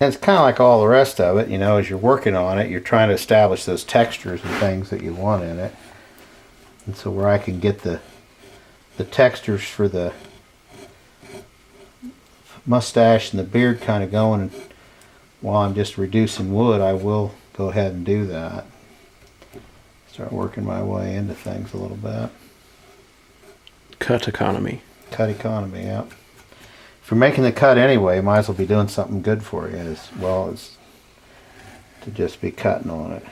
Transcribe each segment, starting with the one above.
And it's kind of like all the rest of it, you know, as you're working on it, you're trying to establish those textures and things that you want in it. And so where I can get the textures for the mustache and the beard kind of going while I'm just reducing wood, I will go ahead and do that. Start working my way into things a little bit. Cut economy. Cut economy, yeah. If you're making the cut anyway, you might as well be doing something good for you as well as to just be cutting on it.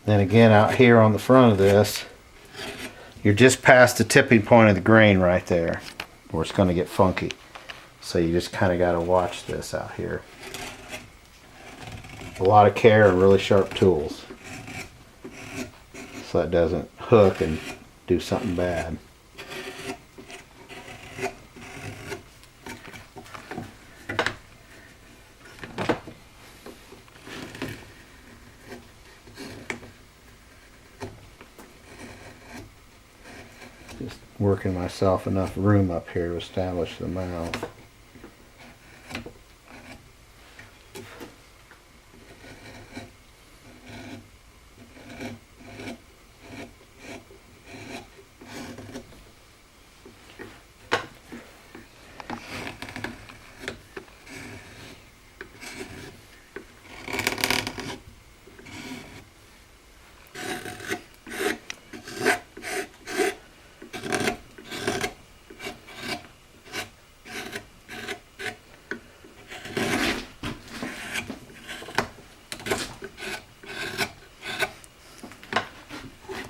Then again, out here on the front of this, you're just past the tipping point of the grain right there, where it's going to get funky. So you just kind of got to watch this out here. A lot of care and really sharp tools, so it doesn't hook and do something bad. Just working myself enough room up here to establish the mouth.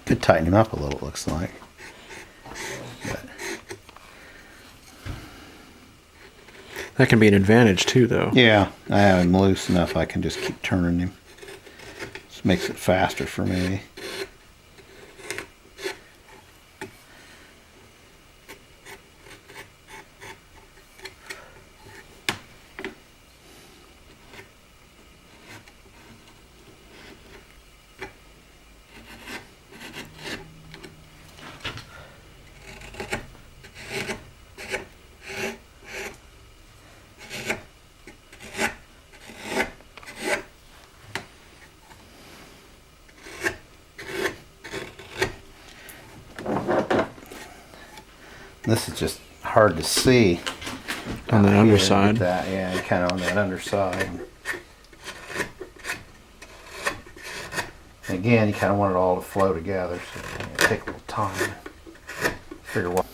Could tighten him up a little, it looks like. But That can be an advantage too, though. yeah, I have him loose enough I can just keep turning him. Just makes it faster for me. This is just hard to see On the underside. That, yeah, kind of on that underside. And again, you kind of want it all to flow together, so it'll take a little time to figure what.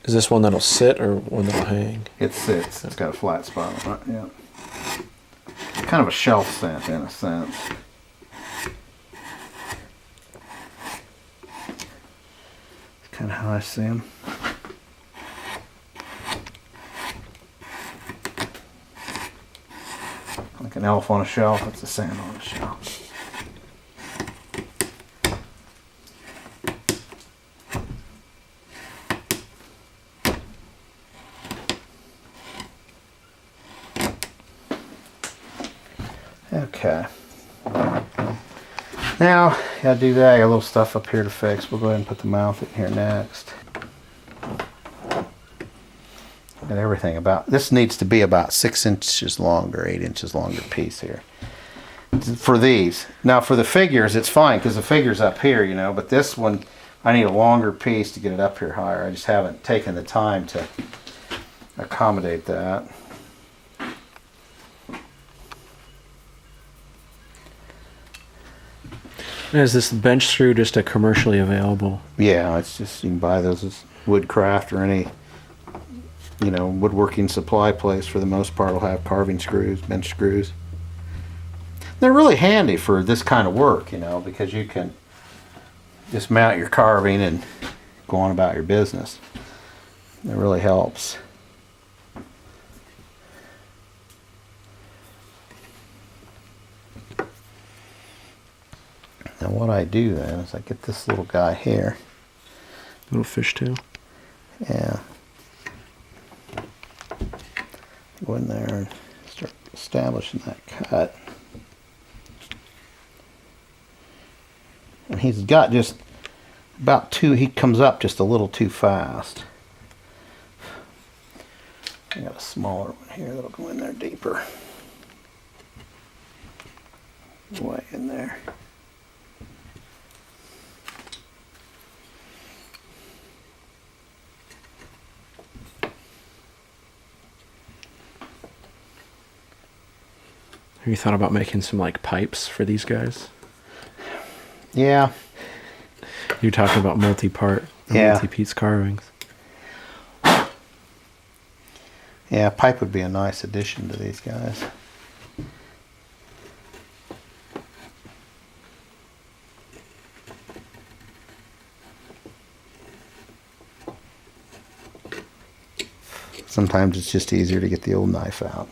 Is this one that'll sit or one that'll hang? It sits. It's got a flat spot on it. Yeah. Kind of a shelf scent in a sense. It's kind of how I see them. Like an elf on a shelf. It's a Santa on a shelf. Okay. Now, gotta do that. I got a little stuff up here to fix. We'll go ahead and put the mouth in here next. And everything about this needs to be about 6 inches longer, 8 inches longer piece here. For these. Now, for the figures, it's fine because the figure's up here, you know. But this one, I need a longer piece to get it up here higher. I just haven't taken the time to accommodate that. Is this bench screw just a commercially available? Yeah, it's just, you can buy those as Woodcraft or any, you know, woodworking supply place for the most part will have carving screws, bench screws. They're really handy for this kind of work, you know, because you can just mount your carving and go on about your business. It really helps. Now what I do then is I get this little guy here. Little fishtail. Yeah. Go in there and start establishing that cut. And he's got just about he comes up just a little too fast. I got a smaller one here that'll go in there deeper. Way in there. Have you thought about making some like pipes for these guys? Yeah. You're talking about multi-part, multi-piece carvings. Yeah, pipe would be a nice addition to these guys. Sometimes it's just easier to get the old knife out.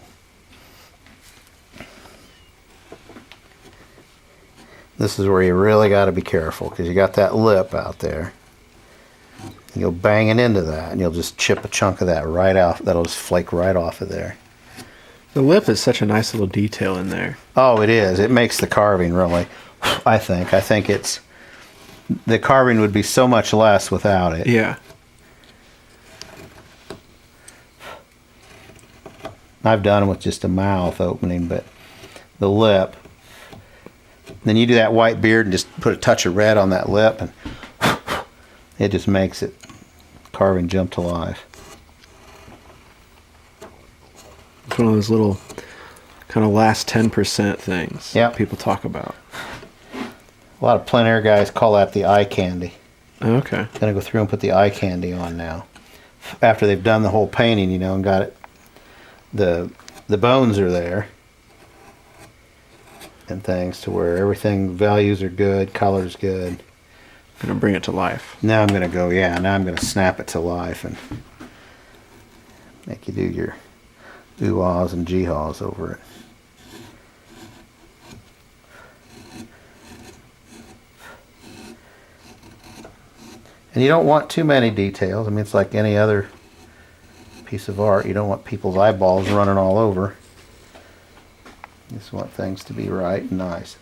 This is where you really got to be careful because you got that lip out there. You'll bang it into that and you'll just chip a chunk of that right off. That'll just flake right off of there. The lip is such a nice little detail in there. Oh, it is. It makes the carving really, I think it's, the carving would be so much less without it. Yeah. I've done with just a mouth opening, but the lip, then you do that white beard and just put a touch of red on that lip and it just makes it carving jump to life. It's one of those little kind of last 10% things people talk about. A lot of plein air guys call that the eye candy. Okay. Gonna go through and put the eye candy on now. After they've done the whole painting, and got it, the bones are there and things to where everything, values are good, color's good. Gonna bring it to life. Now I'm gonna go, now I'm gonna snap it to life and make you do your ooh-ahs and gee-haws over it. And you don't want too many details. I mean, it's like any other piece of art. You don't want people's eyeballs running all over. You just want things to be right and nice.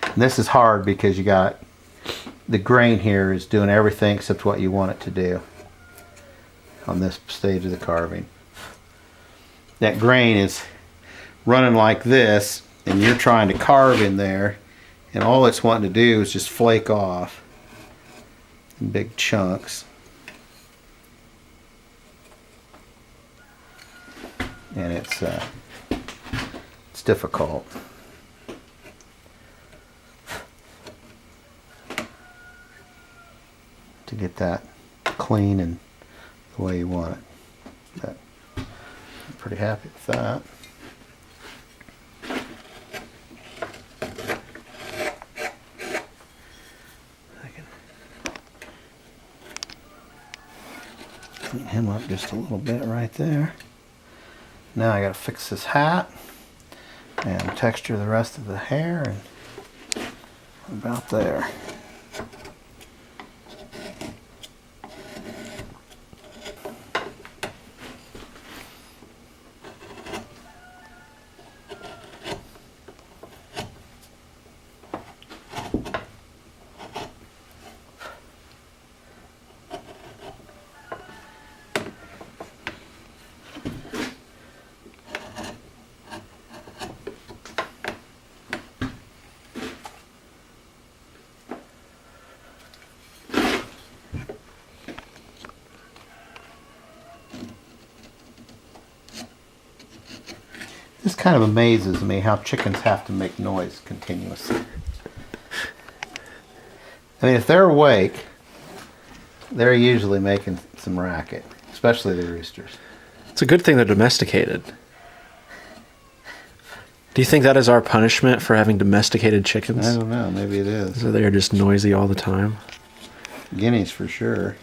And this is hard because you got the grain here is doing everything except what you want it to do on this stage of the carving. That grain is running like this and you're trying to carve in there and all it's wanting to do is just flake off in big chunks. And it's difficult. To get that clean and the way you want it. But I'm pretty happy with that. I can clean him up just a little bit right there. Now I got to fix this hat and texture the rest of the hair and about there. This kind of amazes me how chickens have to make noise continuously. I mean, if they're awake, they're usually making some racket, especially the roosters. It's a good thing they're domesticated. Do you think that is our punishment for having domesticated chickens? I don't know, maybe it is. So they're just noisy all the time? Guineas for sure.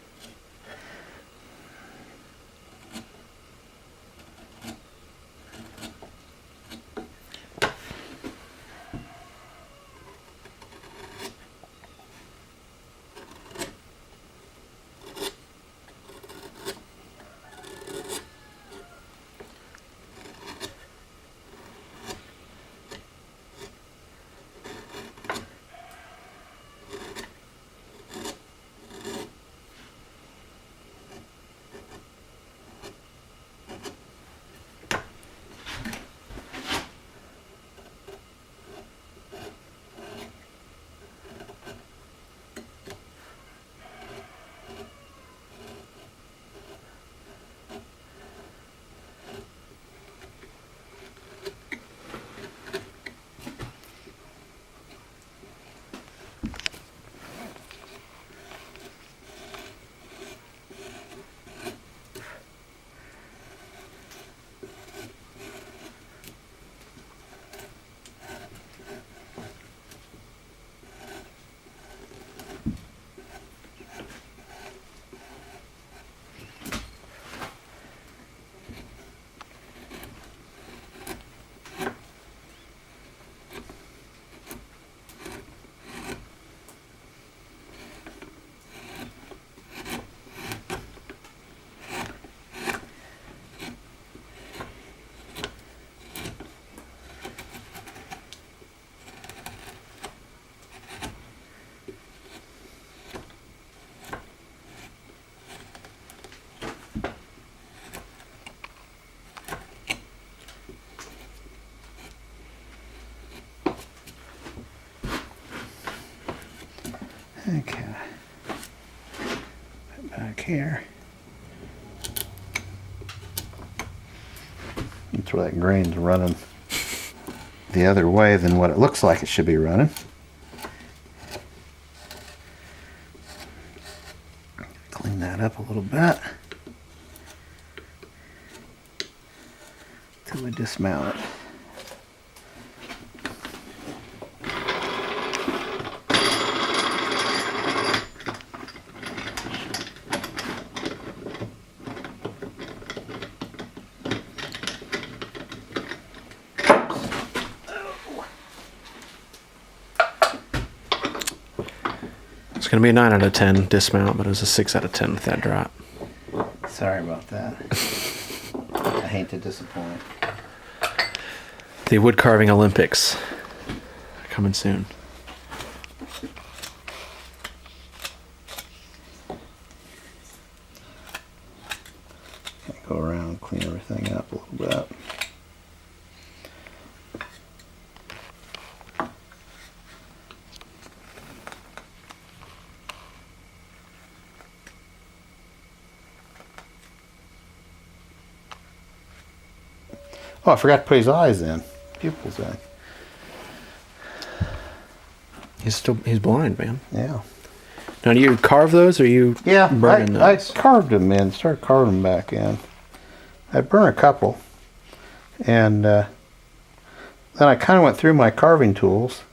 Okay. Put back here. That's where that grain's running the other way than what it looks like it should be running. Clean that up a little bit until we dismount it. It's going to be a 9 out of 10 dismount, but it was a 6 out of 10 with that drop. Sorry about that. I hate to disappoint. The wood carving Olympics coming soon. Go around and clean everything up a little bit. Oh, I forgot to put his eyes in. Pupils in. He's blind, man. Yeah. Now, do you carve those, or you burn those? I carved them in, started carving them back in. I burned a couple. And then I kind of went through my carving tools.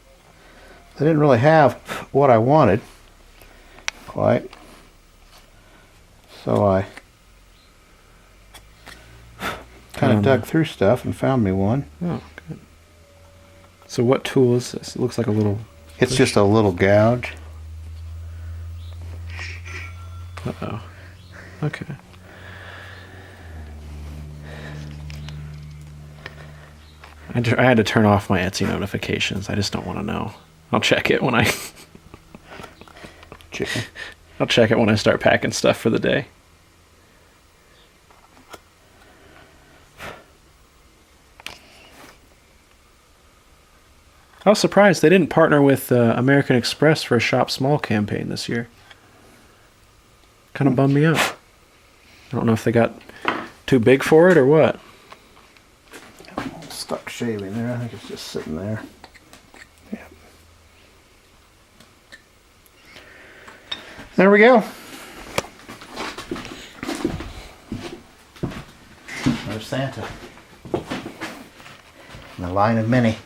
They didn't really have what I wanted quite. So I kind of dug through stuff and found me one. Oh, good. So what tool is this? It looks like a little... It's just a little gouge. Uh-oh. Okay. I had to turn off my Etsy notifications. I just don't want to know. I'll check it when I... Chicken. I'll check it when I start packing stuff for the day. I was surprised they didn't partner with American Express for a Shop Small campaign this year. Kind of bummed me out. I don't know if they got too big for it or what. Stuck shaving there. I think it's just sitting there. Yeah. There we go. There's Santa. And a line of many.